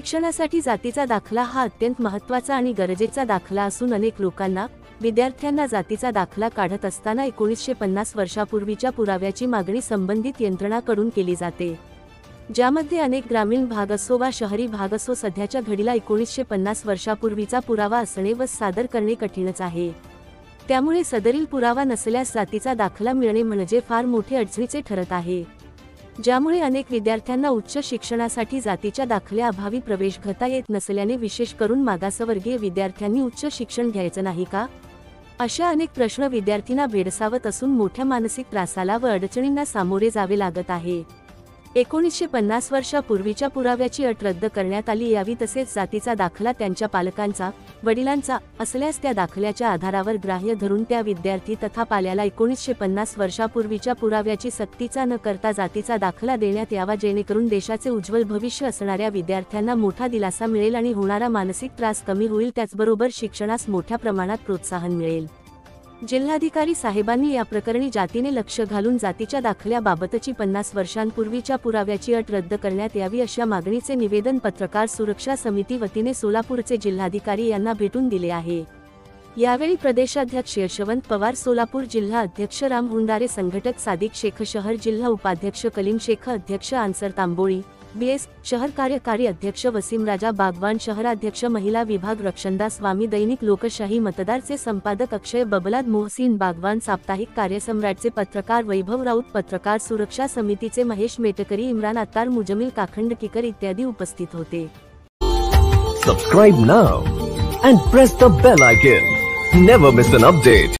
शिक्षणासाठी जातीचा दाखला हा अत्यंत महत्त्वाचा आणि गरजेचा दाखला असून अनेक लोकांना, विद्यार्थ्यांना जातीचा दाखला काढत असताना 1950 वर्षापूर्वीच्या पुराव्याची मागणी संबंधित यंत्रणांकडून केली जाते, ज्यामध्ये अनेक ग्रामीण भाग असो वा शहरी भाग असो सध्याच्या घडीला 1950 वर्षापूर्वीचा पुरावा असणे व सादर करणे कठीणच आहे। त्यामुळे सदरील पुरावा नसल्यास जातीचा दाखला मिळणे म्हणजे फार मोठे अडचणीचे ठरत आहे, ज्यामुळे अनेक विद्यार्थ्यांना उच्च शिक्षणासाठी जातीच्या दाखल्याअभावी प्रवेश घेता येत नसल्याने विशेष करून मागासवर्गीय विद्यार्थ्यांनी उच्च शिक्षण घ्यायचं नाही का, अशा अनेक प्रश्न विद्यार्थ्यांना भेडसावत असून मोठ्या मानसिक त्रासाला व अडचणींना सामोरे जावे लागत आहे। 1950 वर्षापूर्वीच्या पुराव्याची अट रद्द करण्यात आली यावी, तसेच जातीचा दाखला त्यांच्या पालकांचा, वडिलांचा असल्यास त्या दाखल्याच्या आधारावर ग्राह्य धरून त्या विद्यार्थी तथा पाल्याला 1950 वर्षापूर्वीच्या पुराव्याची सक्तीचा न करता जातीचा दाखला देण्यात यावा, जेणेकरून देशाचे उज्ज्वल भविष्य असणाऱ्या विद्यार्थ्यांना मोठा दिलासा मिळेल आणि होणारा मानसिक त्रास कमी होईल, त्याचबरोबर शिक्षणास मोठ्या प्रमाणात प्रोत्साहन मिळेल। जिल्हाधिकारी साहेबांनी या प्रकरणी जातीने लक्ष घालून जातीच्या दाखल्याबाबतची 50 वर्षांपूर्वीच्या पुराव्याची अट रद्द करण्यात यावी अशा मागणीचे निवेदन पत्रकार सुरक्षा समिती वतीने सोलापूरचे जिल्हाधिकारी यांना भेटून दिले आहे। यावेळी प्रदेशाध्यक्ष यशवंत पवार, सोलापूर जिल्हा अध्यक्ष राम हुंडारे, संघटक सादिक शेख, शहर जिल्हा उपाध्यक्ष कलीम शेख, अध्यक्ष आन्सर तांबोळी, बीएस, शहर कार्यकारी अध्यक्ष वसीम राजा बागवान, शहराध्यक्ष महिला विभाग रक्षणदास स्वामी, दैनिक लोकशाही मतदारचे संपादक अक्षय बबलाद, मोहसिन बागवान, साप्ताहिक कार्यसम्राटचे पत्रकार वैभव राऊत, पत्रकार सुरक्षा समितीचे महेश मेटकरी, इम्रान अत्तार, मुजमिल काखंडकीकर इत्यादी उपस्थित होते। Subscribe now and press the bell icon. Never miss an update.